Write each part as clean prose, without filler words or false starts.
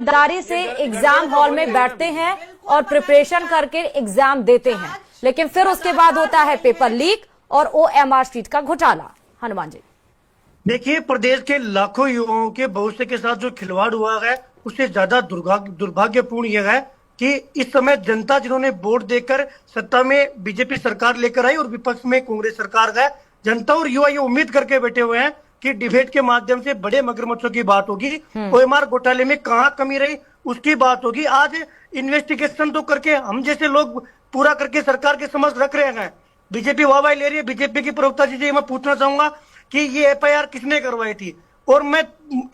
ईमानदारी से exam hall में बैठते हैं और प्रिपरेशन करके एग्जाम देते हैं, लेकिन फिर उसके बाद होता है पेपर लीक और OMR शीट का घोटाला। हनुमान जी, देखिए, प्रदेश के लाखों युवाओं के भविष्य के साथ जो खिलवाड़ हुआ है उससे ज्यादा दुर्भाग्यपूर्ण यह है कि इस समय जनता जिन्होंने वोट देकर सत्ता में बीजेपी सरकार लेकर आई और विपक्ष में कांग्रेस सरकार है, जनता और युवा ये उम्मीद करके बैठे हुए हैं कि डिबेट के माध्यम से बड़े मगरमच्छों की बात होगी, OMR घोटाले में कहाँ कमी रही उसकी बात होगी। आज इन्वेस्टिगेशन तो करके हम जैसे लोग पूरा करके सरकार के समक्ष रख रहे हैं। बीजेपी वाहवाही ले रही है। बीजेपी की प्रवक्ता जी से मैं पूछना चाहूंगा कि ये FIR किसने करवाई थी, और मैं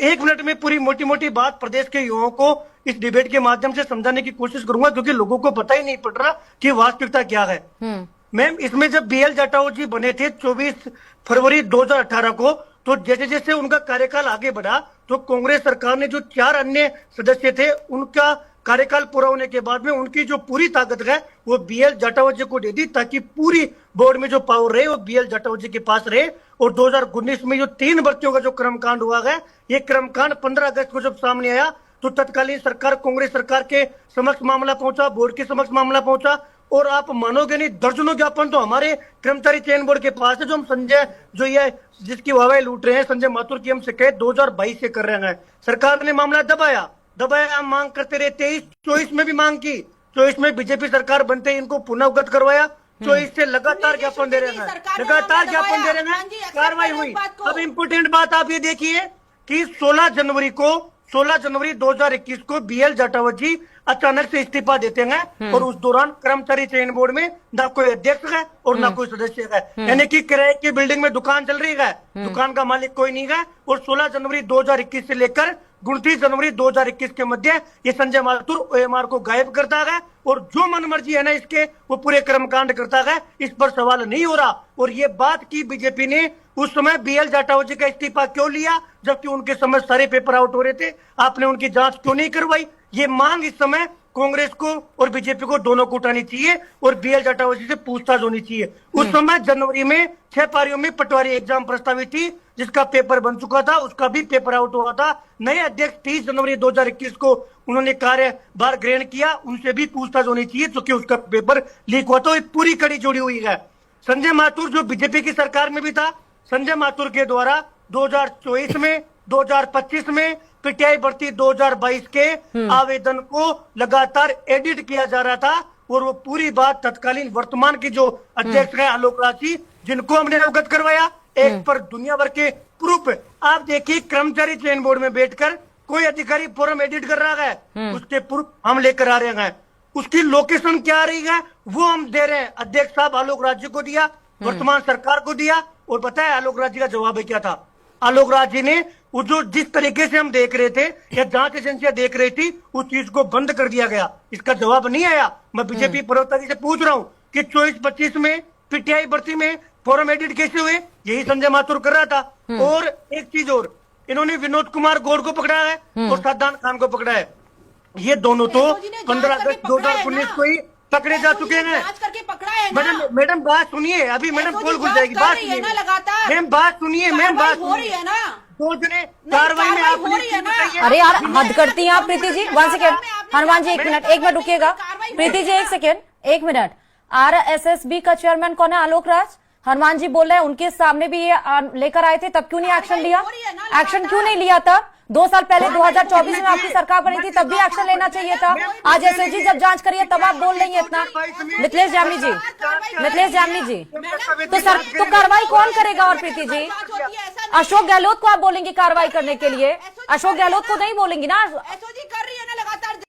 1 मिनट में पूरी मोटी मोटी बात प्रदेश के युवाओं को इस डिबेट के माध्यम से समझाने की कोशिश करूंगा, क्योंकि लोगों को पता ही नहीं पड़ रहा कि वास्तविकता क्या है। मैम, इसमें जब BL जाटव जी बने थे 24 फरवरी 2018 को, तो जैसे जैसे उनका कार्यकाल आगे बढ़ा तो कांग्रेस सरकार ने जो 4 अन्य सदस्य थे उनका कार्यकाल पूरा होने के बाद में उनकी जो पूरी ताकत है वो BL जाटव जी को दे दी, ताकि पूरी बोर्ड में जो पावर रहे वो BL जाटव जी के पास रहे। और 2019 में जो 3 बच्चों का जो क्रमकांड हुआ है, ये क्रमकांड 15 अगस्त को जब सामने आया तो तत्कालीन सरकार कांग्रेस सरकार के समक्ष मामला पहुंचा, बोर्ड के समक्ष मामला पहुंचा, और आप मानोगे नहीं, दर्जनों ज्ञापन तो हमारे कर्मचारी चयन बोर्ड के पास है। जो हम संजय जो ये जिसकी वाहवाही लूट रहे हैं, संजय माथुर की हम शिकायत 2022 से कर रहे हैं। सरकार ने मामला दबाया, हम मांग करते रहे। 23-24 में भी मांग की, 24 में बीजेपी सरकार बनते ही इनको पुनः अवगत करवाया। 24 से लगातार ज्ञापन दे रहे हैं, लगातार ज्ञापन दे रहे हैं, कार्रवाई हुई। अब इम्पोर्टेंट बात आप ये देखिए कि 16 जनवरी 2021 को BL जाटव जी अचानक से इस्तीफा देते हैं, और उस दौरान कर्मचारी चयन बोर्ड में ना कोई अध्यक्ष है और ना कोई सदस्य है। यानी कि किराए की बिल्डिंग में दुकान चल रही है, दुकान का मालिक कोई नहीं है। और 16 जनवरी 2021 से लेकर 29 जनवरी 2021 के मध्य ये संजय माथुर OMR को गायब करता है, और जो मन मर्जी है ना इसके वो पूरे कर्मकांड करता है। इस पर सवाल नहीं हो रहा। और ये बात की बीजेपी ने उस समय BL जाटव जी का इस्तीफा क्यों लिया, जबकि उनके समय सारे पेपर आउट हो रहे थे, आपने उनकी जांच क्यों नहीं करवाई? ये मांग इस समय कांग्रेस को और बीजेपी को दोनों को उठानी चाहिए, और BL जाटव जी से पूछताछ होनी चाहिए। उस समय जनवरी में 6 पारियों में पटवारी एग्जाम प्रस्तावित थी, जिसका पेपर बन चुका था, उसका भी पेपर आउट हुआ था। नए अध्यक्ष 30 जनवरी 2021 को उन्होंने कार्यभार ग्रहण किया, उनसे भी पूछताछ होनी चाहिए, क्योंकि उसका पेपर लीक हुआ। तो एक पूरी कड़ी जुड़ी हुई है। संजय माथुर जो बीजेपी की सरकार में भी था, संजय माथुर के द्वारा 2024 में 2025 में PTI भर्ती 2022 के आवेदन को लगातार एडिट किया जा रहा था, और वो पूरी बात तत्कालीन वर्तमान की जो अध्यक्ष है आलोक राज जी, जिनको हमने अवगत करवाया। एक पर दुनिया भर के प्रूफ आप देखिए, कर्मचारी चयन बोर्ड में बैठकर कोई अधिकारी फॉर्म एडिट कर रहा है, उसके प्रूफ हम लेकर आ रहे हैं। उसकी लोकेशन क्या आ रही है वो हम दे रहे हैं। अध्यक्ष साहब आलोक राज जी को दिया, वर्तमान सरकार को दिया, और पता है आलोक राज जी का जवाब क्या था? आलोक राज जी ने वो जो जिस तरीके से हम देख रहे थे या जांच एजेंसियां देख रही थी, उस चीज को बंद कर दिया गया। इसका जवाब नहीं आया। मैं बीजेपी प्रवक्ता जी से पूछ रहा हूं कि 24-25 में PTI भर्ती में फॉर्म एडिट कैसे हुए? यही संजय माथुर कर रहा था। और एक चीज और, इन्होंने विनोद कुमार गौड़ को पकड़ा है और सादान खान को पकड़ा है। ये दोनों तो 15 अगस्त 2019 को ही पकड़े जा चुके हैं। मैडम बात सुनिए, अभी मैडम कॉल खुल जाएगी, बात सुनिए मैम, बात सुनिए मैम, बात हो रही है ना। 2 जने कार्रवाई में आप, अरे यार हद करती हैं आप Preeti ji. 1 second Hanuman ji, 1 minute रुकिएगा। Preeti ji 1 second 1 minute. RSSB का चेयरमैन कौन है? आलोक राज। हनुमान जी बोल रहे हैं उनके सामने भी ये लेकर आए थे, तब क्यों नहीं एक्शन लिया? एक्शन क्यों नहीं लिया तब? 2 साल पहले 2024 में आपकी सरकार बनी थी, तब भी एक्शन लेना चाहिए था। आज SSG जब जांच करिए तब आप बोल रही है इतना। मिथिलेश जामनी जी, तो कार्रवाई कौन करेगा? और प्रीति जी, अशोक गहलोत को आप बोलेंगे कार्रवाई करने के लिए? अशोक गहलोत को नहीं बोलेंगी ना?